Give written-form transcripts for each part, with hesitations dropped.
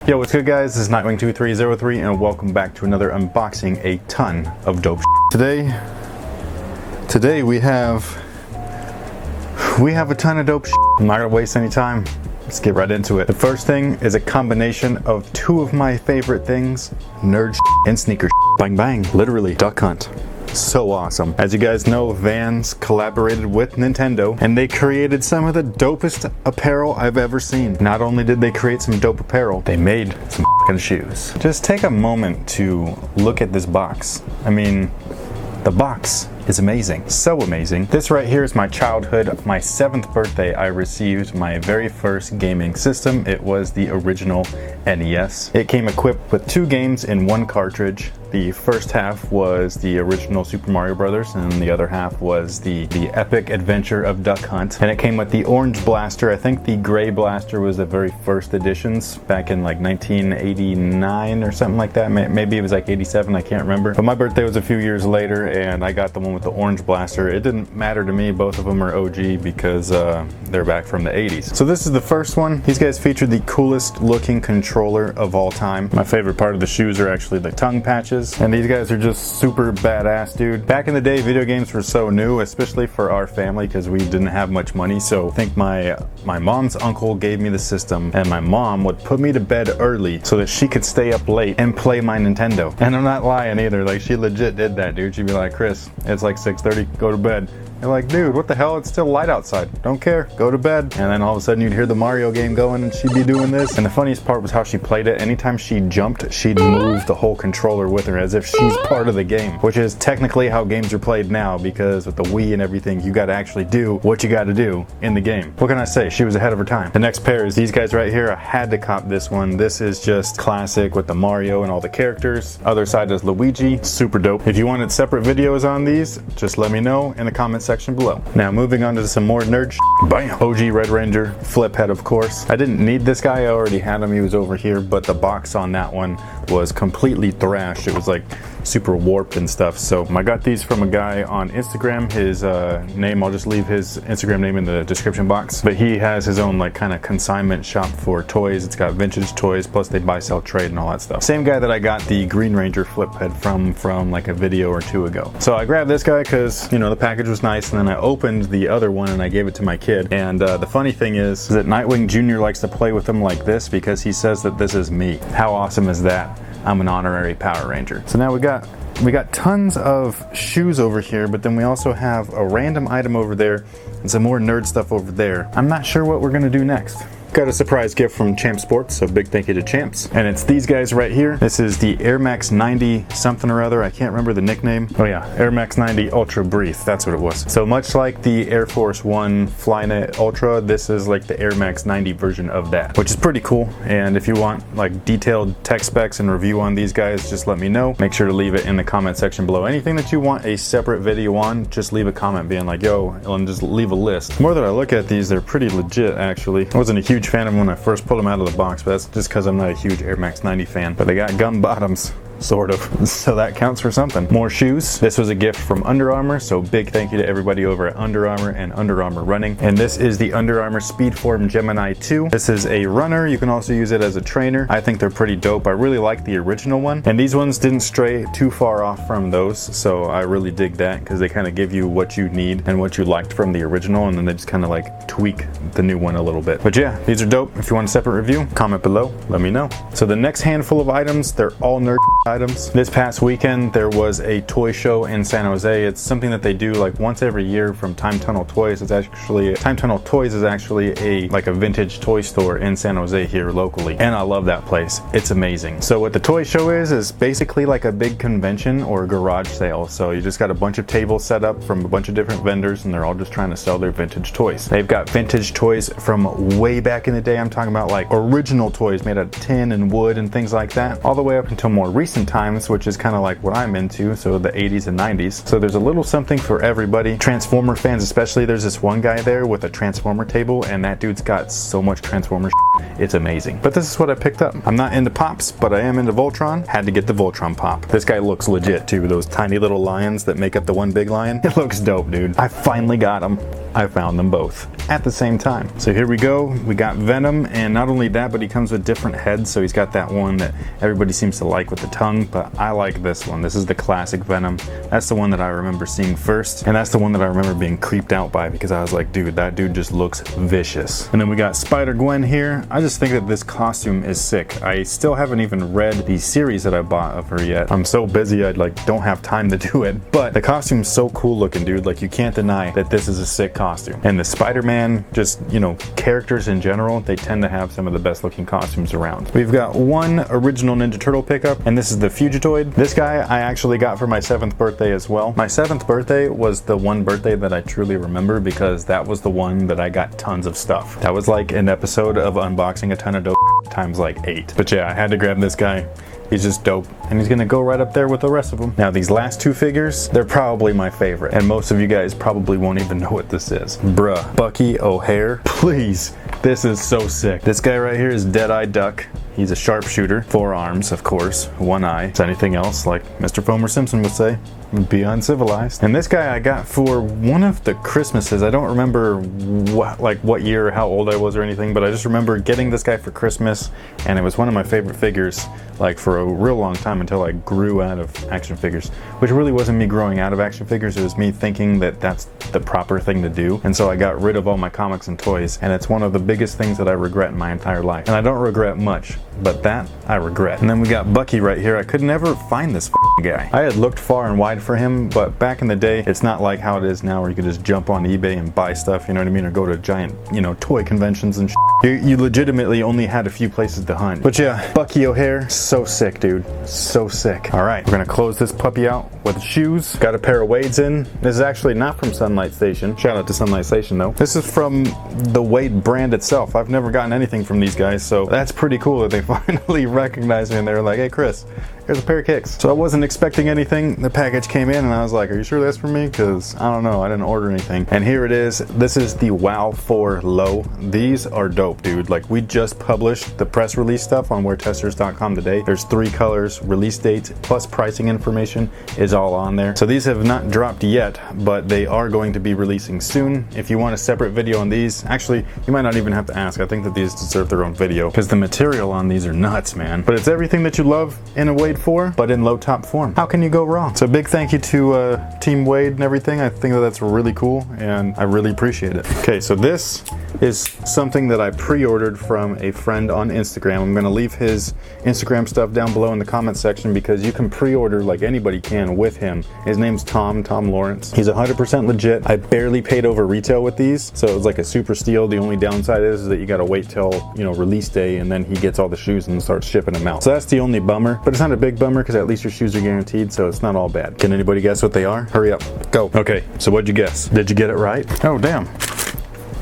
Yo, what's good guys? This is Nightwing2303 and welcome back to another unboxing a ton of dope Today we have a ton of dope I'm not gonna waste any time. Let's get right into it. The first thing is a combination of two of my favorite things, nerd and sneaker Bang bang, literally duck hunt. So awesome. As you guys know, Vans collaborated with Nintendo and they created some of the dopest apparel I've ever seen. Not only did they create some dope apparel, they made some fucking shoes. Just take a moment to look at this box. I mean, the box is amazing. So amazing. This right here is my childhood. My 7th birthday, I received my very first gaming system. It was the original NES. It came equipped with 2 games in 1 cartridge. The first half was the original Super Mario Brothers, and the other half was the epic adventure of Duck Hunt. And it came with the orange blaster. I think the gray blaster was the very first editions back in like 1989 or something like that. Maybe it was like 87, I can't remember. But my birthday was a few years later and I got the one with the orange blaster. It didn't matter to me, both of them are OG because they're back from the 80s. So this is the first one. These guys featured the coolest looking controller of all time. My favorite part of the shoes are actually the tongue patches. And these guys are just super badass, dude. Back in the day, video games were so new, especially for our family because we didn't have much money. So I think my mom's uncle gave me the system and my mom would put me to bed early so that she could stay up late and play my Nintendo. And I'm not lying either, like she legit did that, dude. She'd be like, Chris, it's like 6:30, go to bed. You're like, dude, what the hell? It's still light outside. Don't care. Go to bed. And then all of a sudden you'd hear the Mario game going and she'd be doing this. And the funniest part was how she played it. Anytime she jumped, she'd move the whole controller with her as if she's part of the game, which is technically how games are played now because with the Wii and everything, you got to actually do what you got to do in the game. What can I say? She was ahead of her time. The next pair is these guys right here. I had to cop this one. This is just classic with the Mario and all the characters. Other side is Luigi. Super dope. If you wanted separate videos on these, just let me know in the comment section below. Now moving on to some more nerd Bam! OG Red Ranger flip head, of course. I didn't need this guy. I already had him. He was over here, but the box on that one was completely thrashed. It was like super warped and stuff. So I got these from a guy on Instagram. His name, I'll just leave his Instagram name in the description box. But he has his own like kind of consignment shop for toys. It's got vintage toys, plus they buy, sell, trade and all that stuff. Same guy that I got the Green Ranger flip head from like a video or 2 ago. So I grabbed this guy because, you know, the package was nice, and then I opened the other one and I gave it to my kid. And the funny thing is that Nightwing Jr. likes to play with them like this because he says that this is me. How awesome is that? I'm an honorary Power Ranger. So now we got tons of shoes over here, but then we also have a random item over there and some more nerd stuff over there. I'm not sure what we're gonna do next. Got a surprise gift from Champ Sports, so big thank you to Champs. And it's these guys right here. This is the Air Max 90 something or other. I can't remember the nickname. Oh yeah, Air Max 90 Ultra Breathe. That's what it was. So much like the Air Force One Flynet Ultra, this is like the Air Max 90 version of that, which is pretty cool. And if you want like detailed tech specs and review on these guys, just let me know. Make sure to leave it in the comment section below. Anything that you want a separate video on, just leave a comment being like, yo, and just leave a list. The more that I look at these, they're pretty legit actually. I wasn't a huge fan of them when I first pulled them out of the box, but that's just because I'm not a huge Air Max 90 fan. But they got gum bottoms, sort of, so that counts for something. More shoes. This was a gift from Under Armour, so big thank you to everybody over at Under Armour and Under Armour Running. And this is the Under Armour Speedform Gemini 2. This is a runner. You can also use it as a trainer. I think they're pretty dope. I really like the original one, and these ones didn't stray too far off from those, so I really dig that because they kind of give you what you need and what you liked from the original, and then they just kind of like tweak the new one a little bit. But yeah, these are dope. If you want a separate review, comment below, let me know. So the next handful of items, they're all nerd items. This past weekend there was a toy show in San Jose. It's something that they do like once every year from Time Tunnel Toys. It's actually Time Tunnel Toys is actually a vintage toy store in San Jose here locally, and I love that place. It's amazing. So what the toy show is basically like a big convention or a garage sale. So you just got a bunch of tables set up from a bunch of different vendors, and they're all just trying to sell their vintage toys. They've got vintage toys from way back in the day. I'm talking about like original toys made out of tin and wood and things like that, all the way up until more recent times, which is kind of like what I'm into, so the 80s and 90s. So there's a little something for everybody. Transformer fans especially, there's this one guy there with a Transformer table, and that dude's got so much Transformer shit. It's amazing. But this is what I picked up. I'm not into pops, but I am into Voltron. Had to get the Voltron pop. This guy looks legit too, those tiny little lions that make up the one big lion. It looks dope, dude. I finally got him. I found them both at the same time. So here we go. We got Venom, and not only that, but he comes with different heads. So he's got that one that everybody seems to like with the tongue, but I like this one. This is the Classic Venom. That's the one that I remember seeing first, and that's the one that I remember being creeped out by because I was like, dude, that dude just looks vicious. And then we got Spider-Gwen here. I just think that this costume is sick. I still haven't even read the series that I bought of her yet. I'm so busy, I like don't have time to do it, but the costume's so cool looking, dude. Like, you can't deny that this is a sick costume. And the Spider-Man, just, you know, characters in general, they tend to have some of the best looking costumes around. We've got one original Ninja Turtle pickup, and this is the Fugitoid. This guy I actually got for my 7th birthday as well. My 7th birthday was the one birthday that I truly remember because that was the one that I got tons of stuff. That was like an episode of unboxing a ton of dope times like 8. But yeah, I had to grab this guy. He's just dope, and he's gonna go right up there with the rest of them. Now these last two figures, they're probably my favorite, and most of you guys probably won't even know what this is. Bruh, Bucky O'Hare, please, this is so sick. This guy right here is Dead-Eye Duck. He's a sharpshooter, 4 arms, of course, 1 eye. Is anything else, like Mr. Fomer Simpson would say, be uncivilized. And this guy I got for one of the Christmases. I don't remember what year or how old I was or anything, but I just remember getting this guy for Christmas, and it was one of my favorite figures, like for a real long time until I grew out of action figures, which really wasn't me growing out of action figures. It was me thinking that that's the proper thing to do. And so I got rid of all my comics and toys, and it's one of the biggest things that I regret in my entire life. And I don't regret much, but that I regret. And then we got Bucky right here. I could never find this guy. I had looked far and wide for him, but back in the day, it's not like how it is now where you could just jump on eBay and buy stuff, you know what I mean, or go to giant, you know, toy conventions and You legitimately only had a few places to hunt. But yeah, Bucky O'Hare, so sick, dude. So sick. All right, we're gonna close this puppy out with shoes. Got a pair of Wades in. This is actually not from Sunlight Station. Shout out to Sunlight Station though. This is from the Wade brand itself. I've never gotten anything from these guys, so that's pretty cool that they finally recognized me and they were like, hey Chris, here's a pair of kicks. So I wasn't expecting anything. The package came in and I was like, are you sure that's for me? Because I don't know, I didn't order anything. And here it is. This is the WoW 4 Low. These are dope, dude. Like, we just published the press release stuff on WearTesters.com today. There's 3 colors, release dates, plus pricing information is all on there. So these have not dropped yet, but they are going to be releasing soon. If you want a separate video on these, actually, you might not even have to ask. I think that these deserve their own video because the material on these are nuts, man. But it's everything that you love in a Wade 4, but in low top form. How can you go wrong? So big thank you to Team Wade and everything. I think that that's really cool and I really appreciate it. Okay, so this is something that I pre-ordered from a friend on Instagram. I'm gonna leave his Instagram stuff down below in the comment section because you can pre-order like anybody can with him. His name's Tom Lawrence. He's 100% legit. I barely paid over retail with these, so it was like a super steal. The only downside is that you gotta wait till, you know, release day and then he gets all the shoes and starts shipping them out. So that's the only bummer, but it's not a big bummer because at least your shoes are guaranteed, so it's not all bad. Can anybody guess what they are? Hurry up, go. Okay, so what'd you guess? Did you get it right? Oh, damn.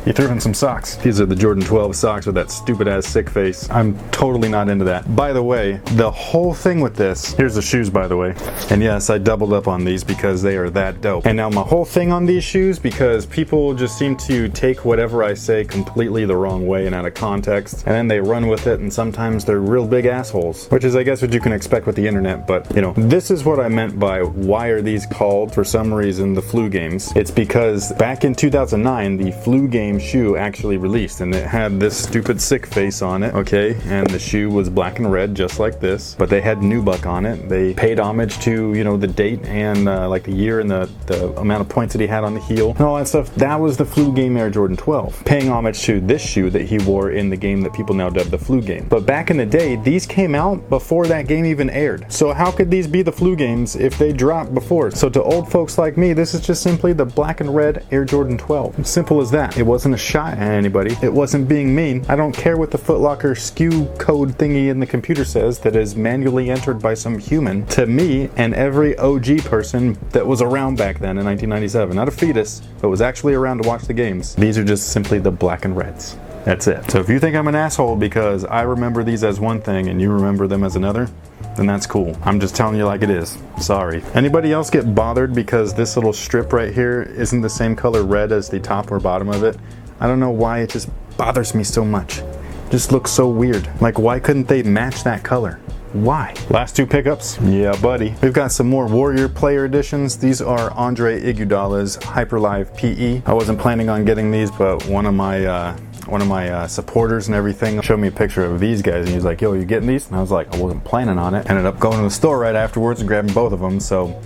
You threw in some socks. These are the Jordan 12 socks with that stupid ass sick face. I'm totally not into that. By the way, the whole thing with this, here's the shoes by the way. And yes, I doubled up on these because they are that dope. And now my whole thing on these shoes, because people just seem to take whatever I say completely the wrong way and out of context, and then they run with it, and sometimes they're real big assholes, which is I guess what you can expect with the internet. But you know, this is what I meant by why are these called for some reason the flu games. It's because back in 2009 the flu game shoe actually released and it had this stupid sick face on it, okay, and the shoe was black and red just like this, but they had nubuck on it. They paid homage to, you know, the date and like the year and the amount of points that he had on the heel and all that stuff. That was the flu game Air Jordan 12, paying homage to this shoe that he wore in the game that people now dub the flu game. But back in the day, these came out before that game even aired, so how could these be the flu games if they dropped before? So to old folks like me, this is just simply the black and red Air Jordan 12. Simple as that. It wasn't a shot at anybody. It wasn't being mean. I don't care what the Foot Locker SKU code thingy in the computer says that is manually entered by some human. To me and every OG person that was around back then in 1997, not a fetus, but was actually around to watch the games, these are just simply the black and reds. That's it. So if you think I'm an asshole because I remember these as one thing and you remember them as another, then that's cool. I'm just telling you like it is. Sorry. Anybody else get bothered because this little strip right here isn't the same color red as the top or bottom of it? I don't know why it just bothers me so much. It just looks so weird. Like, why couldn't they match that color? Why? Last two pickups? Yeah, buddy. We've got some more Warrior Player Editions. These are Andre Iguodala's Hyperlive PE. I wasn't planning on getting these, but one of my supporters and everything showed me a picture of these guys, and he was like, yo, you getting these? And I was like, I wasn't planning on it. Ended up going to the store right afterwards and grabbing both of them, so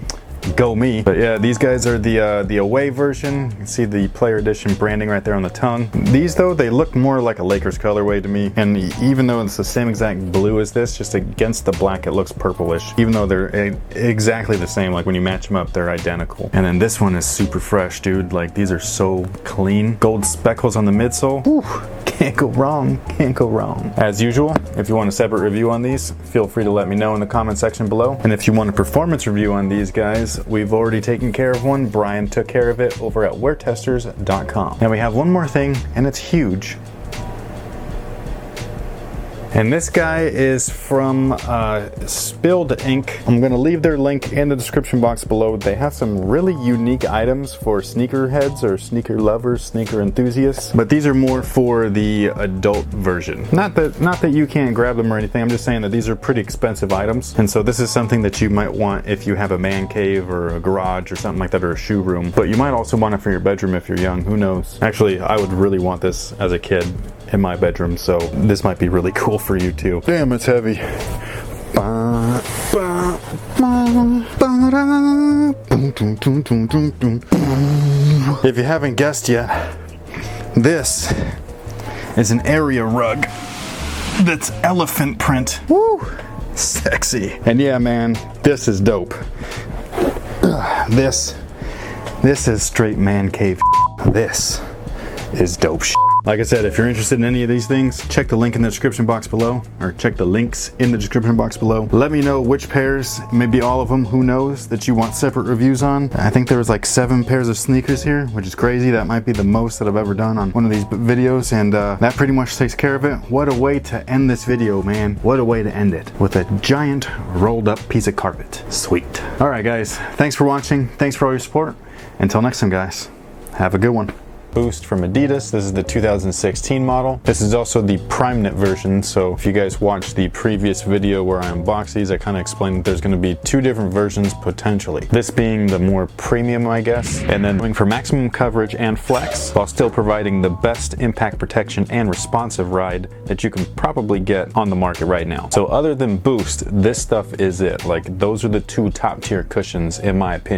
go me. But yeah, these guys are the away version. You can see the player edition branding right there on the tongue. These though, they look more like a Lakers colorway to me, and even though it's the same exact blue as this, just against the black it looks purplish, even though they're exactly the same. Like when you match them up, they're identical. And then this one is super fresh, dude. Like these are so clean. Gold speckles on the midsole. Whew. Can't go wrong, can't go wrong. As usual, if you want a separate review on these, feel free to let me know in the comment section below. And if you want a performance review on these guys, we've already taken care of one. Brian took care of it over at WearTesters.com. Now we have one more thing, and it's huge. And this guy is from Spilled Ink. I'm gonna leave their link in the description box below. They have some really unique items for sneakerheads or sneaker lovers, sneaker enthusiasts. But these are more for the adult version. Not that you can't grab them or anything. I'm just saying that these are pretty expensive items. And so this is something that you might want if you have a man cave or a garage or something like that, or a shoe room. But you might also want it for your bedroom if you're young. Who knows? Actually, I would really want this as a kid in my bedroom, so this might be really cool for you too. Damn, it's heavy. If you haven't guessed yet, this is an area rug that's elephant print. Woo! Sexy. And yeah, man, this is dope. This is straight man cave. This is dope shit. Like I said, if you're interested in any of these things, check the link in the description box below, or check the links in the description box below. Let me know which pairs, maybe all of them, who knows, that you want separate reviews on. I think there was like 7 pairs of sneakers here, which is crazy. That might be the most that I've ever done on one of these videos, and that pretty much takes care of it. What a way to end this video, man. What a way to end it, with a giant rolled up piece of carpet. Sweet. All right, guys, thanks for watching. Thanks for all your support. Until next time, guys, have a good one. Boost from Adidas. This is the 2016 model. This is also the Prime Knit version, so if you guys watched the previous video where I unboxed these, I kind of explained that there's going to be 2 different versions potentially. This being the more premium, I guess, and then going for maximum coverage and flex while still providing the best impact protection and responsive ride that you can probably get on the market right now. So other than Boost, this stuff is it. Like, those are the 2 top tier cushions in my opinion.